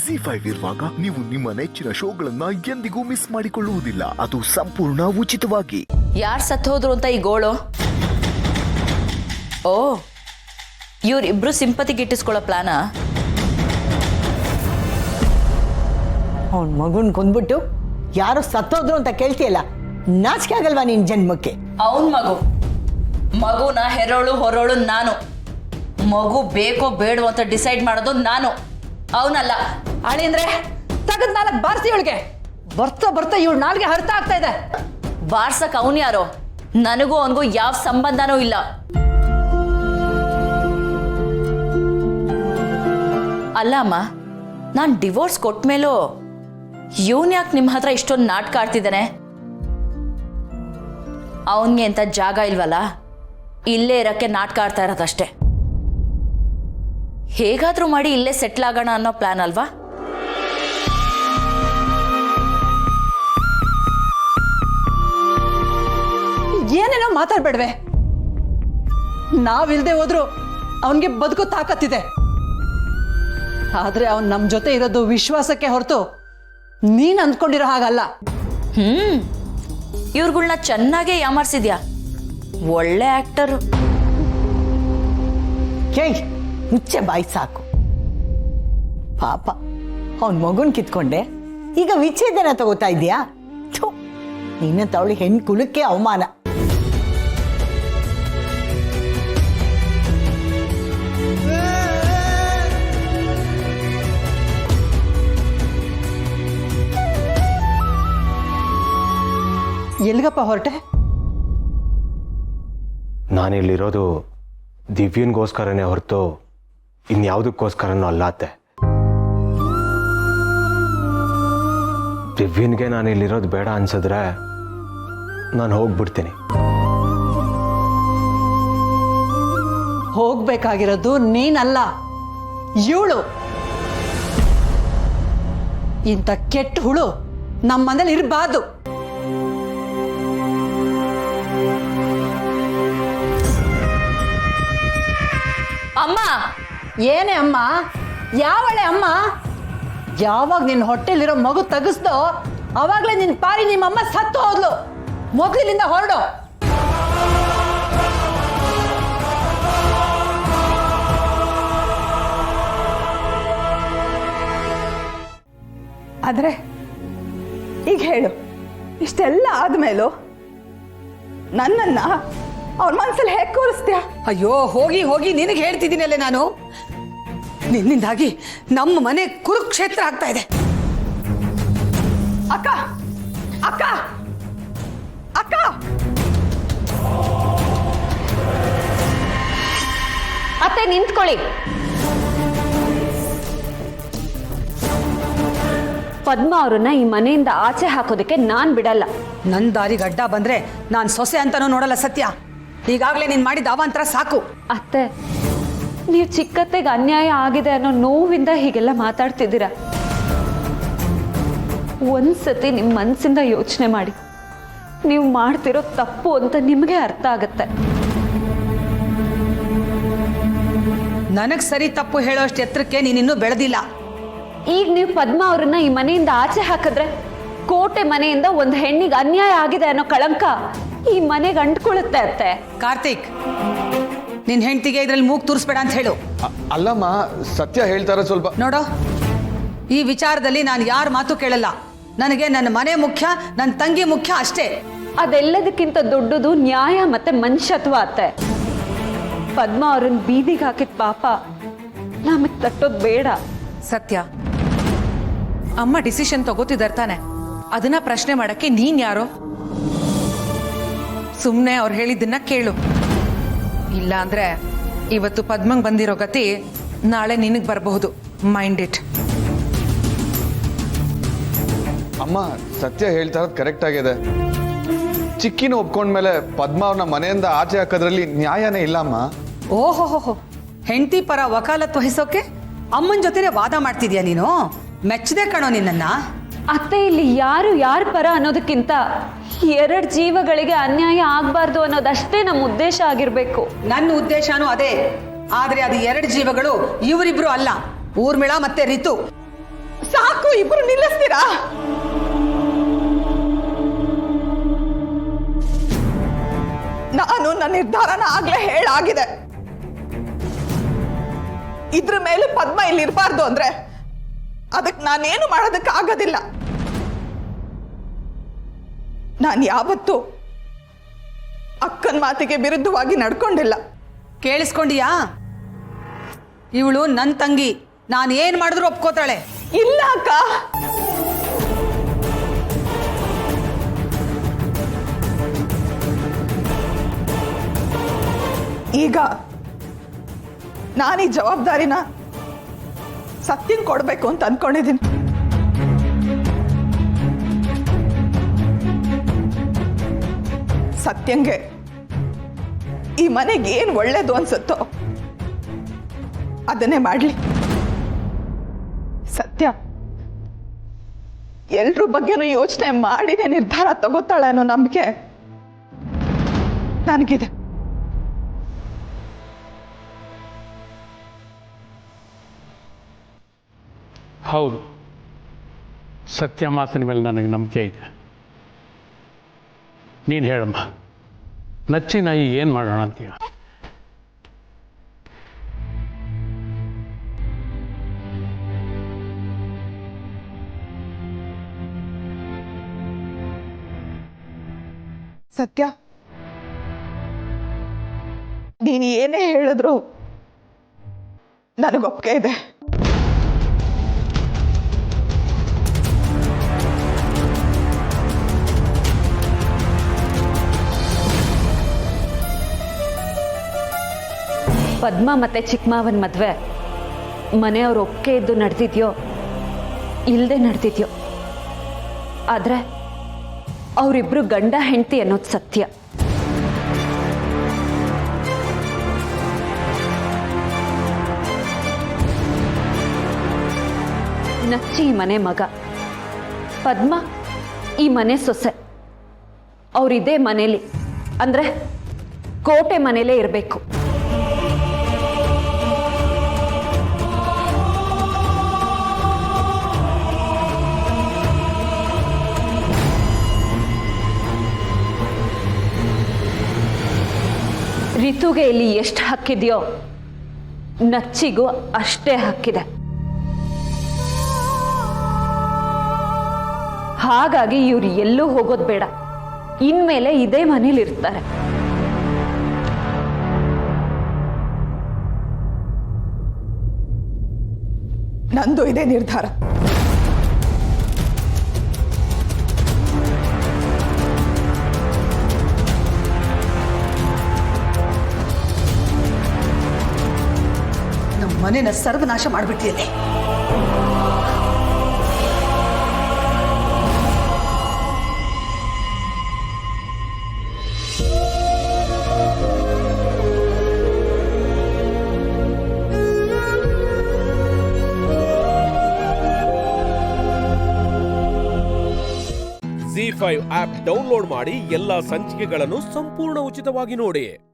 ZEE5 ಇರುವಾಗ ನೀವು ನಿಮ್ಮ ನೆಚ್ಚಿನ ಶೋಗಳನ್ನ ಎಂದಿಗೂ ಮಿಸ್ ಮಾಡಿಕೊಳ್ಳುವುದಿಲ್ಲ. ಅದು ಸಂಪೂರ್ಣ ಉಚಿತವಾಗಿ. ಯಾರು ಸತ್ತೋದ್ರು ಅಂತ ಈ ಗೋಳು? ಓ, ಇವ್ರಿಬ್ರು ಸಿಂಪತಿ ಗಿಟ್ಟಿಸ್ಕೊಳ್ಳೋ ಪ್ಲಾನ? ಅವನ್ ಮಗುನ್ ಕೊಂದ್ಬಿಟ್ಟು ಯಾರು ಸತ್ತೋದ್ರು ಅಂತ ಕೇಳ್ತೀಯಲ್ಲ, ನಾಚಿಕೆ ಆಗಲ್ವಾ ನಿನ್ ಜನ್ಮಕ್ಕೆ? ಅವನ್ ಮಗುನ ಹೆರೋಳು ಹೊರೋಳು ನಾನು. ಮಗು ಬೇಕೋ ಬೇಡವೋ ಅಂತ ಡಿಸೈಡ್ ಮಾಡೋದು ನಾನು, ಅವನಲ್ಲ. ಅಳಿಂದ್ರೆ ತಗದ್ ನಾಲ್ಕು ಬಾರ್ಸಿ ಇವಳಿಗೆ. ಬರ್ತಾ ಬರ್ತಾ ಇವಳು ನಾಲ್ಗೆ ಹರ್ತ ಆಗ್ತಾ ಇದೆ. ಬಾರ್ಸಕ್ ಅವನ್ ಯಾರೋ? ನನಗೂ ಅವನಿಗೂ ಯಾವ ಸಂಬಂಧನೂ ಇಲ್ಲ. ಅಲ್ಲ ಅಮ್ಮ, ನಾನು ಡಿವೋರ್ಸ್ ಕೊಟ್ಮೇಲೂ ಇವನ್ ಯಾಕೆ ನಿಮ್ಮ ಹತ್ರ ಇಷ್ಟೊಂದು ನಾಟಕ ಆಡ್ತಿದ್ದಾನೆ? ಅವನ್ಗೆ ಅಂತ ಜಾಗ ಇಲ್ವಲ್ಲ, ಇಲ್ಲೇ ಇರಕ್ಕೆ ನಾಟಕ ಆಡ್ತಾ ಇರೋದಷ್ಟೇ. ಹೇಗಾದ್ರೂ ಮಾಡಿ ಇಲ್ಲೇ ಸೆಟ್ಲ್ ಆಗೋಣ ಅನ್ನೋ ಪ್ಲಾನ್ ಅಲ್ವಾ? ಏನೇನೋ ಮಾತಾಡ್ಬೇಡ್ವೆ. ನಾವಿಲ್ದೆ ಹೋದ್ರು ಅವನ್ಗೆ ಬದುಕು ತಾಕತ್ತಿದೆ. ಆದ್ರೆ ಅವನ್ ನಮ್ ಜೊತೆ ಇರೋದು ವಿಶ್ವಾಸಕ್ಕೆ ಹೊರತು ನೀನ್ ಅಂದ್ಕೊಂಡಿರೋ ಹಾಗಲ್ಲ. ಇವ್ರುಗಳ್ನ ಚೆನ್ನಾಗೇ ಯಾಮಾರ್ಸಿದ್ಯಾ. ಒಳ್ಳೆ ಆಕ್ಟರ್. ಕೇಯ್, ಮುಚ್ಚೆ ಬಾಯಿ ಸಾಕು. ಪಾಪ ಅವನ್ ಮಗುನ್ ಕಿತ್ಕೊಂಡೆ, ಈಗ ವಿಚ್ಛೇದನ ತಗೋತಾ ಇದೀಯಾ? ನಿನ್ನ ತವಳಿ ಹೆಣ್ ಕುಲಕ್ಕೆ ಅವಮಾನ. ಎಲ್ಗಪ್ಪ ಹೊರಟೆ? ನಾನಿಲ್ಲಿರೋದು ದಿವ್ಯನ್ಗೋಸ್ಕರನೇ ಹೊರತು ಇನ್ಯಾವುದಕ್ಕೋಸ್ಕರನೂ ಅಲ್ಲಾತೆ. ದಿವ್ಯನ್ಗೆ ನಾನು ಇಲ್ಲಿರೋದು ಬೇಡ ಅನ್ಸಿದ್ರೆ ನಾನು ಹೋಗ್ಬಿಡ್ತೀನಿ. ಹೋಗ್ಬೇಕಾಗಿರೋದು ನೀನಲ್ಲ, ಇವಳು. ಇಂಥ ಕೆಟ್ಟ ಹುಳು ನಮ್ಮ ಮನೇಲಿ ಇರಬಾರ್ದು. ಅಮ್ಮ! ಏನೇ ಅಮ್ಮ? ಯಾವಳೆ ಅಮ್ಮ? ಯಾವಾಗ ನಿನ್ನ ಹೊಟ್ಟೆಲಿರೋ ಮಗು ತಗಸ್ದೋ ಅವಾಗ್ಲೇ ನಿನ್ ಪಾರಿ ನಿಮ್ಮಮ್ಮ ಸತ್ತು ಹೋದ್ಲು. ಮೊದಲಿನಿಂದ ಹೊರಡು. ಆದ್ರೆ ಈಗ ಹೇಳು, ಇಷ್ಟೆಲ್ಲ ಆದ್ಮೇಲೂ ನನ್ನನ್ನ ಅವ್ರ ಮನ್ಸಲ್ಲಿ ಹೇಗೆ ಕೂರಿಸ್ತೀಯ? ಅಯ್ಯೋ, ಹೋಗಿ ಹೋಗಿ ನಿನಗೆ ಹೇಳ್ತಿದ್ದೀನಲ್ಲೇ ನಾನು. ನಿನ್ನಿಂದಾಗಿ ನಮ್ಮ ಮನೆ ಕುರುಕ್ಷೇತ್ರ ಆಗ್ತಾ ಇದೆ. ಅಕ್ಕ ಅಕ್ಕ ಅಕ್ಕ! ಅತ್ತೆ ನಿಂತ್ಕೊಳ್ಳಿ. ಪದ್ಮ ಅವ್ರನ್ನ ಈ ಮನೆಯಿಂದ ಆಚೆ ಹಾಕೋದಕ್ಕೆ ನಾನ್ ಬಿಡಲ್ಲ. ನನ್ನ ದಾರಿಗೆ ಅಡ್ಡ ಬಂದ್ರೆ ನಾನು ಸೊಸೆ ಅಂತಾನೂ ನೋಡಲ್ಲ. ಸತ್ಯ, ಈಗಾಗಲೇ ನೀನ್ ಮಾಡಿದ ಅವಾಂತರ ಸಾಕು. ಅತ್ತೆ, ನೀವು ಚಿಕ್ಕತ್ತೆಗೆ ಅನ್ಯಾಯ ಆಗಿದೆ ಅನ್ನೋ ನೋವಿಂದ ಹೀಗೆಲ್ಲ ಮಾತಾಡ್ತಿದ್ದೀರಾ. ಒಂದ್ಸತಿ ನಿಮ್ಮ ಮನಸ್ಸಿಂದ ಯೋಚನೆ ಮಾಡಿ, ನೀವು ಮಾಡ್ತಿರೋ ತಪ್ಪು ಅಂತ ನಿಮಗೆ ಅರ್ಥ ಆಗತ್ತೆ. ನನಗ್ ಸರಿ ತಪ್ಪು ಹೇಳೋಷ್ಟು ಎತ್ತರಕ್ಕೆ ನೀನಿನ್ನೂ ಬೆಳೆದಿಲ್ಲ. ಈಗ ನೀವು ಪದ್ಮ ಅವ್ರನ್ನ ಈ ಮನೆಯಿಂದ ಆಚೆ ಹಾಕಿದ್ರೆ ಕೋಟೆ ಮನೆಯಿಂದ ಒಂದು ಹೆಣ್ಣಿಗೆ ಅನ್ಯಾಯ ಆಗಿದೆ ಅನ್ನೋ ಕಳಂಕ ಈ ಮನೆಗೆ ಅಂಟ್ಕೊಳ್ಳುತ್ತೆ. ಅತ್ತೆ ಕಾರ್ತಿಕ್, ನಿನ್ ಹೆಂಡತಿಗೆ ಇದ್ರಲ್ಲಿ ಮೂಗ್ ತೂರಿಸ್ಬೇಡ ಅಂತ ಹೇಳು. ಅಲ್ಲಮ್ಮ, ಸತ್ಯ ಹೇಳ್ತಾರ ಸ್ವಲ್ಪ. ನೋಡೋ, ಈ ವಿಚಾರದಲ್ಲಿ ನಾನು ಯಾರ ಮಾತು ಕೇಳಲ್ಲ. ನನಗೆ ನನ್ನ ಮನೆ ಮುಖ್ಯ, ನನ್ನ ತಂಗಿ ಮುಖ್ಯ ಅಷ್ಟೇ. ಅದೆಲ್ಲದಕ್ಕಿಂತ ದೊಡ್ಡದು ನ್ಯಾಯ ಮತ್ತೆ ಮನುಷ್ಯತ್ವ. ಅತ್ತೆ, ಪದ್ಮ ಅವ್ರನ್ನ ಬೀದಿಗೆ ಹಾಕಿದ ಪಾಪ ನಮಗ್ ತಟ್ಟೋದು ಬೇಡ. ಸತ್ಯ, ಅಮ್ಮ ಡಿಸಿಷನ್ ತಗೋತಿದ್ದಾರೆ ತಾನೆ, ಅದನ್ನ ಪ್ರಶ್ನೆ ಮಾಡಕ್ಕೆ ನೀನ್ ಯಾರೋ? ಸುಮ್ನೆ ಅವ್ರು ಹೇಳಿದ್ದನ್ನ ಕೇಳು. ಇಲ್ಲ ಅಂದ್ರೆ ಇವತ್ತು ಪದ್ಮಂಗ್ ಬಂದಿರೋ ಗತಿ ನಾಳೆ ನಿನಗ್ ಬರಬಹುದು. Mind it. ಅಮ್ಮ, ಸತ್ಯ ಹೇಳ್ತಾ ಇರೋದು ಕರೆಕ್ಟ್ ಆಗಿದೆ. ಚಿಕ್ಕಿನ ಒಪ್ಕೊಂಡ್ಮೇಲೆ ಪದ್ಮ ಅವ್ರನ್ನ ಮನೆಯಿಂದ ಆಚೆ ಹಾಕೋದ್ರಲ್ಲಿ ನ್ಯಾಯನೇ ಇಲ್ಲ ಅಮ್ಮ. ಓಹೋ, ಹೆಂಡತಿ ಪರ ವಕಾಲತ್ ವಹಿಸೋಕೆ ಅಮ್ಮನ ಜೊತೆನೆ ವಾದ ಮಾಡ್ತಿದ್ಯಾ ನೀನು? ಮೆಚ್ಚದೆ ಕಣೋ ನಿನ್ನನ್ನ. ಅತ್ತೆ, ಇಲ್ಲಿ ಯಾರು ಯಾರ ಪರ ಅನ್ನೋದಕ್ಕಿಂತ ಎರಡು ಜೀವಗಳಿಗೆ ಅನ್ಯಾಯ ಆಗ್ಬಾರ್ದು ಅನ್ನೋದಷ್ಟೇ ನಮ್ಮ ಉದ್ದೇಶ ಆಗಿರ್ಬೇಕು. ನನ್ನ ಉದ್ದೇಶನೂ ಅದೇ. ಆದ್ರೆ ಅದು ಎರಡು ಜೀವಗಳು ಇವರಿಬ್ರು ಅಲ್ಲ, ಊರ್ಮಿಳಾ ಮತ್ತೆ ರಿತು. ಮಗು ಇಬ್ರು ನಿಲ್ಲಿಸ್ತೀರಾ? ನಾನು ನನ್ನ ನಿರ್ಧಾರನ ಆಗ್ಲೇ ಹೇಳಾಗಿದೆ. ಇದ್ರ ಮೇಲೆ ಪದ್ಮ ಇಲ್ಲಿ ಇರಬಾರ್ದು ಅಂದ್ರೆ ಅದಕ್ಕೆ ನಾನೇನು ಮಾಡೋದಕ್ಕೆ ಆಗೋದಿಲ್ಲ. ನಾನು ಯಾವತ್ತೂ ಅಕ್ಕನ ಮಾತಿಗೆ ವಿರುದ್ಧವಾಗಿ ನಡ್ಕೊಂಡಿಲ್ಲ. ಕೇಳಿಸ್ಕೊಂಡಿಯಾ? ಇವಳು ನನ್ನ ತಂಗಿ, ನಾನು ಏನ್ ಮಾಡಿದ್ರು ಒಪ್ಕೋತಾಳೆ. ಇಲ್ಲ ಅಕ್ಕ, ಈಗ ನಾನು ಈ ಜವಾಬ್ದಾರಿನ ಸತ್ಯಂಗ್ ಕೊಡ್ಬೇಕು ಅಂತ ಅನ್ಕೊಂಡಿದ್ದೀನಿ. ಸತ್ಯಂಗೆ ಈ ಮನೆಗೆ ಏನ್ ಒಳ್ಳೇದು ಅನ್ಸುತ್ತೋ ಅದನ್ನೇ ಮಾಡ್ಲಿ. ಸತ್ಯ ಎಲ್ರ ಬಗ್ಗೆನೂ ಯೋಚನೆ ಮಾಡಿನೇ ನಿರ್ಧಾರ ತಗೋತಾಳೆ ಅನ್ನೋ ನಂಬಿಕೆ ನನಗಿದೆ. ಹೌದು, ಸತ್ಯ ಮಾತಿನ ಮೇಲೆ ನನಗೆ ನಂಬಿಕೆ ಇದೆ. ನೀನು ಹೇಳಮ್ಮ, ನಚ್ಚಿ ನಾಯಿ ಏನು ಮಾಡೋಣ ಅಂತೀಯ? ಸತ್ಯ, ನೀನು ಏನೇ ಹೇಳಿದ್ರು ನನಗೊಪ್ಪಿಗೆ ಇದೆ. ಪದ್ಮ ಮತ್ತೆ ಚಿಕ್ಕಮಾವನ ಮದುವೆ ಮನೆಯವ್ರ ಒಪ್ಪಿಗೆ ಇದ್ದು ನಡೆದಿದ್ಯೋ ಇಲ್ಲದೆ ನಡೆದಿದ್ಯೋ, ಆದರೆ ಅವರಿಬ್ರು ಗಂಡ ಹೆಂಡತಿ ಅನ್ನೋದು ಸತ್ಯ. ನಚ್ಚಿ ಈ ಮನೆ ಮಗ, ಪದ್ಮ ಈ ಮನೆ ಸೊಸೆ. ಅವರಿದೇ ಮನೇಲಿ ಅಂದ್ರೆ ಕೋಟೆ ಮನೇಲೇ ಇರಬೇಕು. ರಿತುಗೆ ಇಲ್ಲಿ ಎಷ್ಟು ಹಕ್ಕಿದೆಯೋ ನಚ್ಚಿಗೂ ಅಷ್ಟೇ ಹಕ್ಕಿದೆ. ಹಾಗಾಗಿ ಇವ್ರು ಎಲ್ಲೂ ಹೋಗೋದು ಬೇಡ, ಇನ್ಮೇಲೆ ಇದೇ ಮನೇಲಿ ಇರ್ತಾರೆ. ನಂದು ಇದೇ ನಿರ್ಧಾರ. ನಮ್ಮ ಮನೆನ ಸರ್ವನಾಶ ಮಾಡಿಬಿಟ್ಟಿಯಲ್ಲೇ. ZEE5 ಆಪ್ ಡೌನ್ಲೋಡ್ ಮಾಡಿ ಎಲ್ಲಾ ಸಂಚಿಕೆಗಳನ್ನು ಸಂಪೂರ್ಣ ಉಚಿತವಾಗಿ ನೋಡಿ.